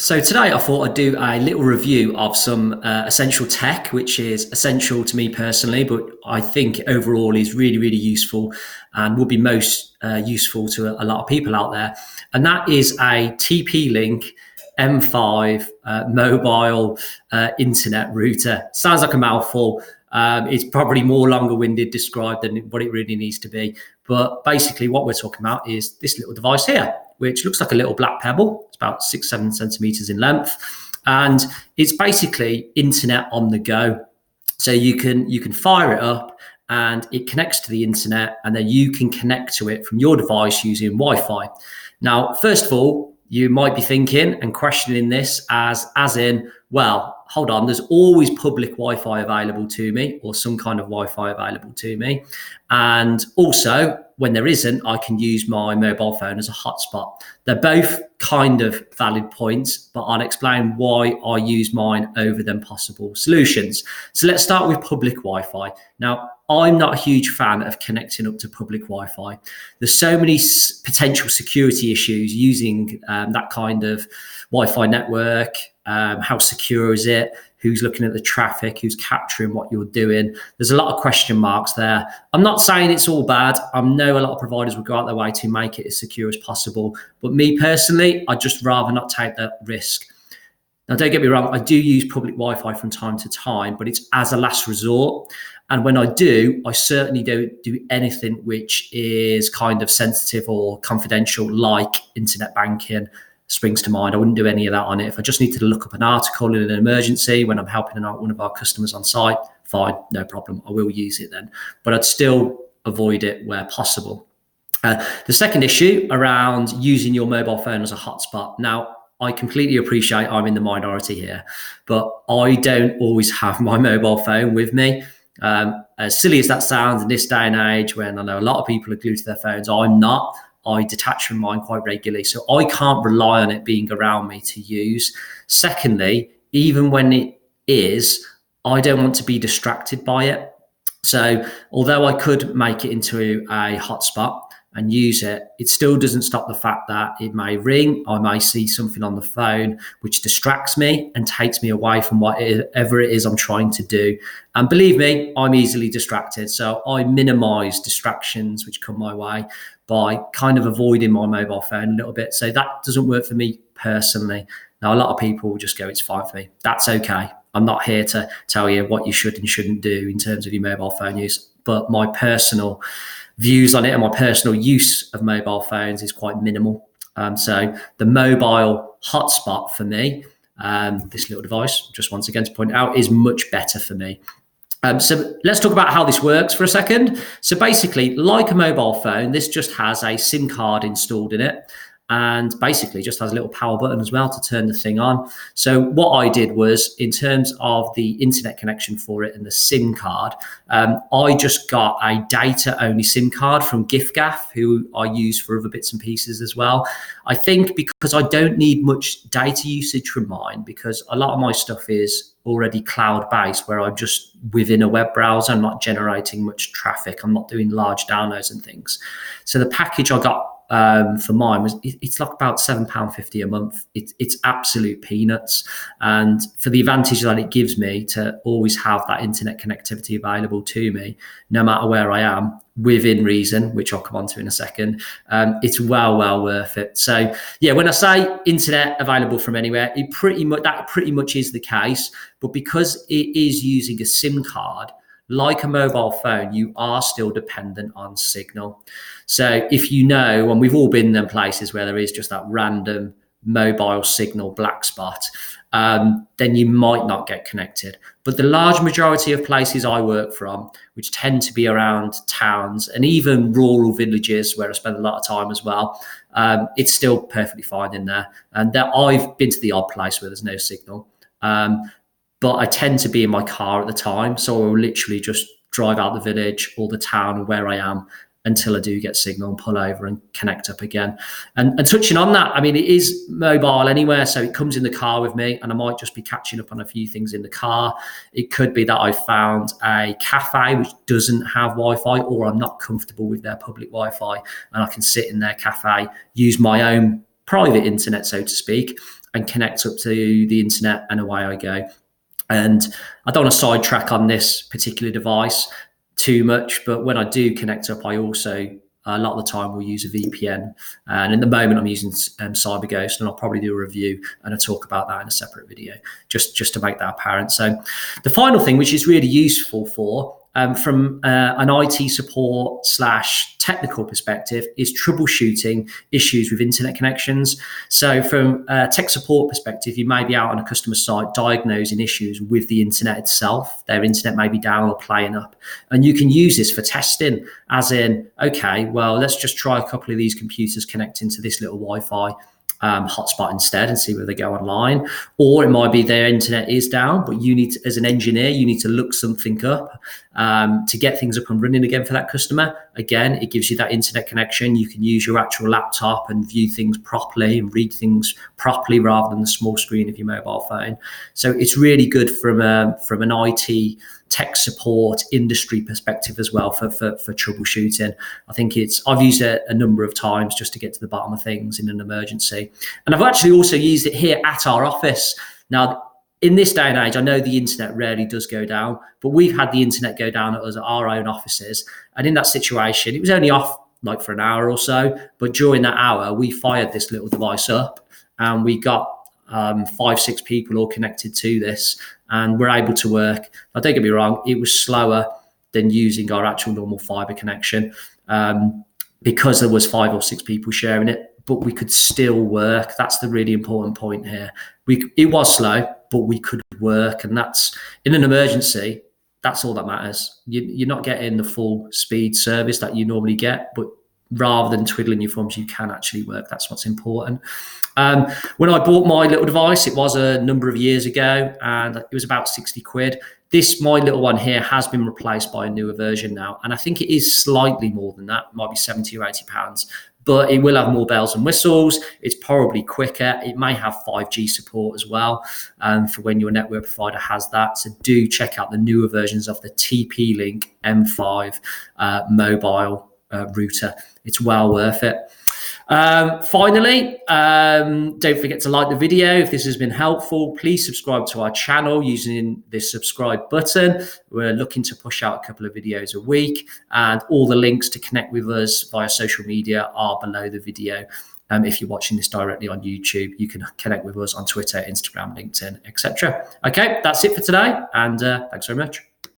So today I thought I'd do a little review of some essential tech, which is essential to me personally, but I think overall is really, really useful and will be most useful to a lot of people out there. And that is a TP-Link M5 mobile internet router. Sounds like a mouthful. It's probably more longer-winded described than what it really needs to be. But basically what we're talking about is this little device here, which looks like a little black pebble. It's about 6-7 centimeters in length. And it's basically internet on the go. So you can fire it up and it connects to the internet, and then you can connect to it from your device using Wi-Fi. Now, first of all, you might be thinking and questioning this as in, well, hold on, there's always public Wi-Fi available to me, or some kind of Wi-Fi available to me. And also, when there isn't, I can use my mobile phone as a hotspot. They're both kind of valid points, but I'll explain why I use mine over them possible solutions. So let's start with public Wi-Fi. Now, I'm not a huge fan of connecting up to public Wi-Fi. There's so many potential security issues using that kind of Wi-Fi network. How secure is it? Who's looking at the traffic? Who's capturing what you're doing? There's a lot of question marks there. I'm not saying it's all bad. I know a lot of providers will go out their way to make it as secure as possible. But me personally, I'd just rather not take that risk. Now, don't get me wrong, I do use public Wi-Fi from time to time, but it's as a last resort. And when I do, I certainly don't do anything which is kind of sensitive or confidential, like internet banking springs to mind. I wouldn't do any of that on it. If I just needed to look up an article in an emergency when I'm helping out one of our customers on site, fine, no problem. I will use it then. But I'd still avoid it where possible. The second issue around using your mobile phone as a hotspot. Now, I completely appreciate I'm in the minority here, but I don't always have my mobile phone with me. As silly as that sounds in this day and age, when I know a lot of people are glued to their phones, I'm not. I detach from mine quite regularly, so I can't rely on it being around me to use. Secondly, even when it is, I don't want to be distracted by it. So although I could make it into a hotspot and use it, it still doesn't stop the fact that it may ring. I may see something on the phone which distracts me and takes me away from whatever it is I'm trying to do. And believe me, I'm easily distracted. So I minimize distractions which come my way by kind of avoiding my mobile phone a little bit. So that doesn't work for me personally. Now, a lot of people will just go, it's fine for me. That's okay. I'm not here to tell you what you should and shouldn't do in terms of your mobile phone use, but my personal views on it and my personal use of mobile phones is quite minimal. So the mobile hotspot for me, this little device, just once again to point out, is much better for me. So let's talk about how this works for a second. So basically, like a mobile phone, this just has a SIM card installed in it, and basically just has a little power button as well to turn the thing on. So what I did was, in terms of the internet connection for it and the SIM card, I just got a data-only SIM card from giffgaff, who I use for other bits and pieces as well. I think because I don't need much data usage from mine, because a lot of my stuff is already cloud-based, where I'm just within a web browser. I'm not generating much traffic. I'm not doing large downloads and things. So the package I got for mine it's like about £7.50 a month. It's absolute peanuts, and for the advantage that it gives me to always have that internet connectivity available to me no matter where I am, within reason, which I'll come on to in a second, it's well worth it. So yeah, when I say internet available from anywhere, that pretty much is the case. But because it is using a SIM card, like a mobile phone, you are still dependent on signal. So if you know, and we've all been in places where there is just that random mobile signal black spot, then you might not get connected. But the large majority of places I work from, which tend to be around towns and even rural villages where I spend a lot of time as well, it's still perfectly fine in there. And I've been to the odd place where there's no signal. But I tend to be in my car at the time. So I will literally just drive out the village or the town where I am until I do get signal and pull over and connect up again. And touching on that, I mean, it is mobile anywhere. So it comes in the car with me, and I might just be catching up on a few things in the car. It could be that I found a cafe which doesn't have Wi-Fi, or I'm not comfortable with their public Wi-Fi, and I can sit in their cafe, use my own private internet, so to speak, and connect up to the internet, and away I go. And I don't want to sidetrack on this particular device too much, but when I do connect up, I also a lot of the time we'll use a VPN. And at the moment I'm using CyberGhost, and I'll probably do a review and a talk about that in a separate video, just to make that apparent. So the final thing, which is really useful from an IT support / technical perspective, is troubleshooting issues with internet connections. So from a tech support perspective, you may be out on a customer site diagnosing issues with the internet itself. Their internet may be down or playing up. And you can use this for testing, as in, okay, well, let's just try a couple of these computers connecting to this little Wi-Fi hotspot instead and see whether they go online. Or it might be their internet is down, but you need to, as an engineer, you need to look something up to get things up and running again for that customer. Again, it gives you that internet connection. You can use your actual laptop and view things properly and read things properly rather than the small screen of your mobile phone. So it's really good from an IT tech support industry perspective as well for troubleshooting. I think I've used it a number of times just to get to the bottom of things in an emergency. And I've actually also used it here at our office. Now, in this day and age, I know the internet rarely does go down, but we've had the internet go down at us at our own offices. And in that situation, it was only off like for an hour or so, but during that hour, we fired this little device up and we got 5-6 people all connected to this, and we're able to work. Now, don't get me wrong, it was slower than using our actual normal fiber connection because there was 5 or 6 people sharing it, but we could still work. That's the really important point here. It was slow, but we could work, and that's in an emergency. That's all that matters. You're not getting the full speed service that you normally get, but rather than twiddling your thumbs, you can actually work. That's what's important. When I bought my little device, it was a number of years ago, and it was about 60 quid. My little one here has been replaced by a newer version now, and I think it is slightly more than that. It might be 70 or 80 pounds, but it will have more bells and whistles. It's probably quicker. It may have 5G support as well, for when your network provider has that. So do check out the newer versions of the TP-Link M5 mobile router. It's well worth it. Finally, don't forget to like the video. If this has been helpful, please subscribe to our channel using the subscribe button. We're looking to push out a couple of videos a week, and all the links to connect with us via social media are below the video. If you're watching this directly on YouTube, you can connect with us on Twitter, Instagram, LinkedIn, etc. Okay, that's it for today, and thanks very much.